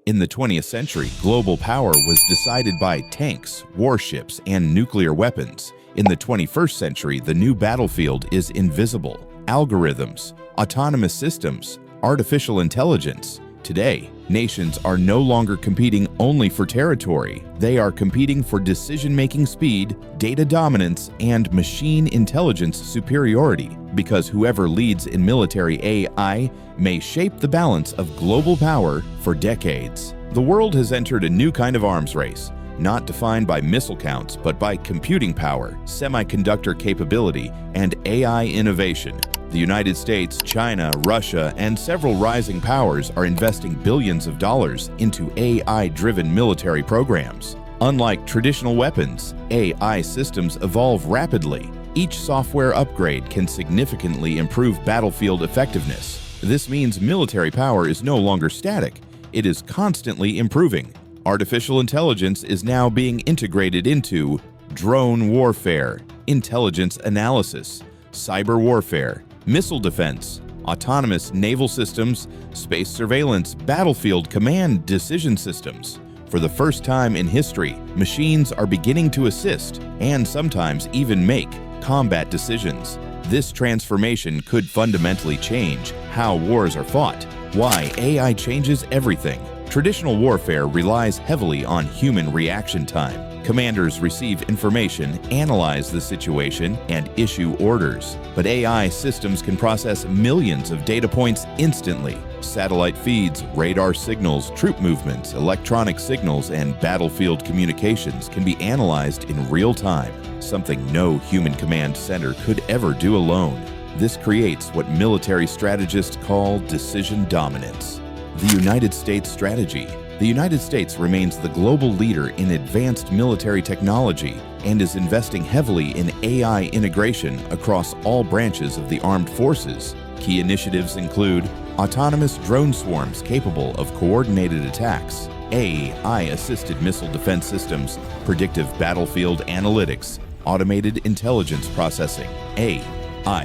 In the 20th century, global power was decided by tanks, warships, and nuclear weapons. In the 21st century, the new battlefield is invisible, algorithms, autonomous systems, artificial intelligence. Today, nations are no longer competing only for territory. They are competing for decision-making speed, data dominance, and machine intelligence superiority, because whoever leads in military AI may shape the balance of global power for decades. The world has entered a new kind of arms race, not defined by missile counts, but by computing power, semiconductor capability, and AI innovation. The United States, China, Russia, and several rising powers are investing billions of dollars into AI-driven military programs. Unlike traditional weapons, AI systems evolve rapidly. Each software upgrade can significantly improve battlefield effectiveness. This means military power is no longer static. It is constantly improving. Artificial intelligence is now being integrated into drone warfare, intelligence analysis, cyber warfare, missile defense, autonomous naval systems, space surveillance, battlefield command decision systems. For the first time in history, machines are beginning to assist and sometimes even make combat decisions. This transformation could fundamentally change how wars are fought. Why AI changes everything. Traditional warfare relies heavily on human reaction time. Commanders receive information, analyze the situation, and issue orders. But AI systems can process millions of data points instantly. Satellite feeds, radar signals, troop movements, electronic signals, and battlefield communications can be analyzed in real time, something no human command center could ever do alone. This creates what military strategists call decision dominance. The United States strategy. The United States remains the global leader in advanced military technology and is investing heavily in AI integration across all branches of the armed forces. Key initiatives include autonomous drone swarms capable of coordinated attacks, AI-assisted missile defense systems, predictive battlefield analytics, automated intelligence processing, AI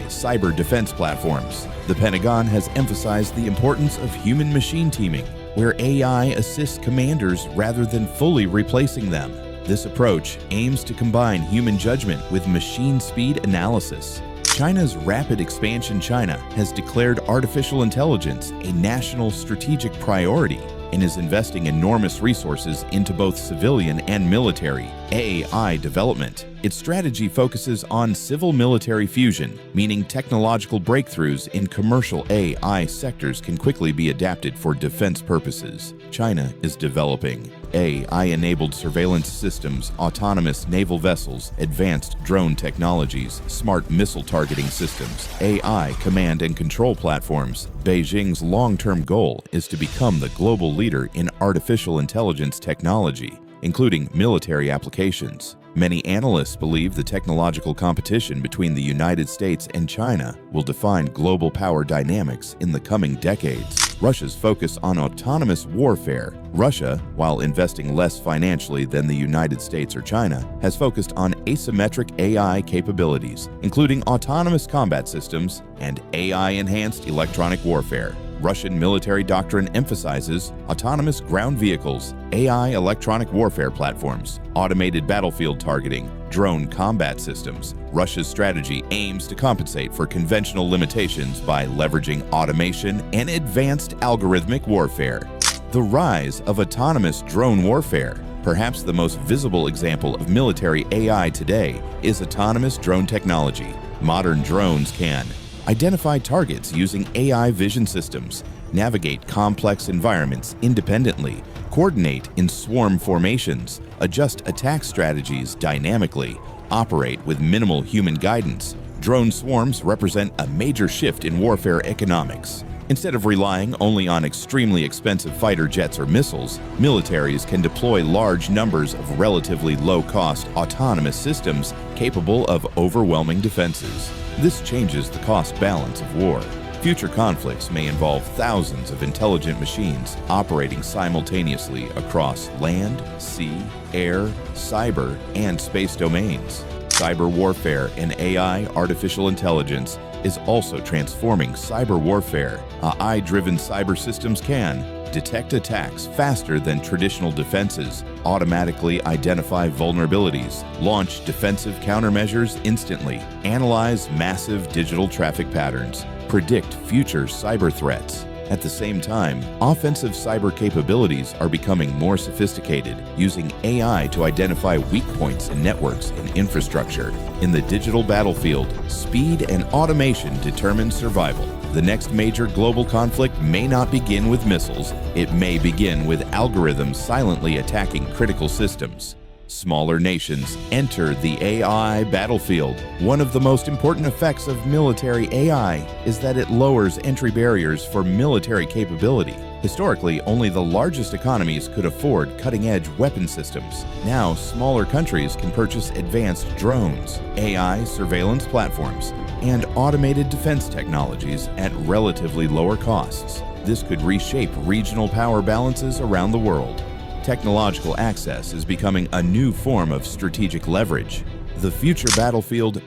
cyber defense platforms. The Pentagon has emphasized the importance of human-machine teaming, where AI assists commanders rather than fully replacing them. This approach aims to combine human judgment with machine speed analysis. China's rapid expansion. China has declared artificial intelligence a national strategic priority and is investing enormous resources into both civilian and military AI development. Its strategy focuses on civil-military fusion, meaning technological breakthroughs in commercial AI sectors can quickly be adapted for defense purposes. China is developing AI-enabled surveillance systems, autonomous naval vessels, advanced drone technologies, smart missile targeting systems, AI command and control platforms. Beijing's long-term goal is to become the global leader in artificial intelligence technology, including military applications. Many analysts believe the technological competition between the United States and China will define global power dynamics in the coming decades. Russia's focus on autonomous warfare. Russia, while investing less financially than the United States or China, has focused on asymmetric AI capabilities, including autonomous combat systems and AI-enhanced electronic warfare. Russian military doctrine emphasizes autonomous ground vehicles, AI electronic warfare platforms, automated battlefield targeting, drone combat systems. Russia's strategy aims to compensate for conventional limitations by leveraging automation and advanced algorithmic warfare. The rise of autonomous drone warfare. Perhaps the most visible example of military AI today is autonomous drone technology. Modern drones can identify targets using AI vision systems, navigate complex environments independently, coordinate in swarm formations, adjust attack strategies dynamically, operate with minimal human guidance. Drone swarms represent a major shift in warfare economics. Instead of relying only on extremely expensive fighter jets or missiles, militaries can deploy large numbers of relatively low-cost autonomous systems capable of overwhelming defenses. This changes the cost balance of war. Future conflicts may involve thousands of intelligent machines operating simultaneously across land, sea, air, cyber, and space domains. Cyber warfare and AI artificial intelligence is also transforming cyber warfare. AI-driven cyber systems can detect attacks faster than traditional defenses, automatically identify vulnerabilities, launch defensive countermeasures instantly, analyze massive digital traffic patterns, predict future cyber threats. At the same time, offensive cyber capabilities are becoming more sophisticated, using AI to identify weak points in networks and infrastructure. In the digital battlefield, speed and automation determine survival. The next major global conflict may not begin with missiles. It may begin with algorithms silently attacking critical systems. Smaller nations enter the AI battlefield. One of the most important effects of military AI is that it lowers entry barriers for military capability. Historically, only the largest economies could afford cutting-edge weapon systems. Now, smaller countries can purchase advanced drones, AI surveillance platforms, and automated defense technologies at relatively lower costs. This could reshape regional power balances around the world. Technological access is becoming a new form of strategic leverage. The future battlefield.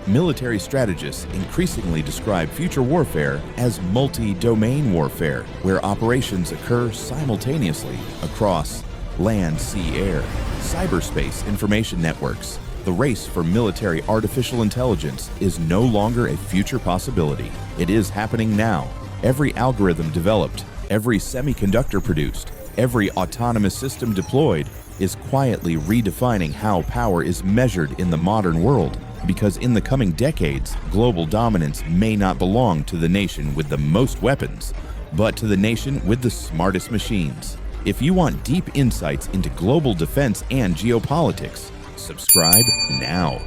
Military strategists increasingly describe future warfare as multi-domain warfare, where operations occur simultaneously across land, sea, air, cyberspace information networks. The race for military artificial intelligence is no longer a future possibility. It is happening now. Every algorithm developed, every semiconductor produced, every autonomous system deployed is quietly redefining how power is measured in the modern world. Because in the coming decades, global dominance may not belong to the nation with the most weapons, but to the nation with the smartest machines. If you want deep insights into global defense and geopolitics, subscribe now.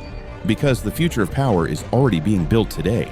Because the future of power is already being built today.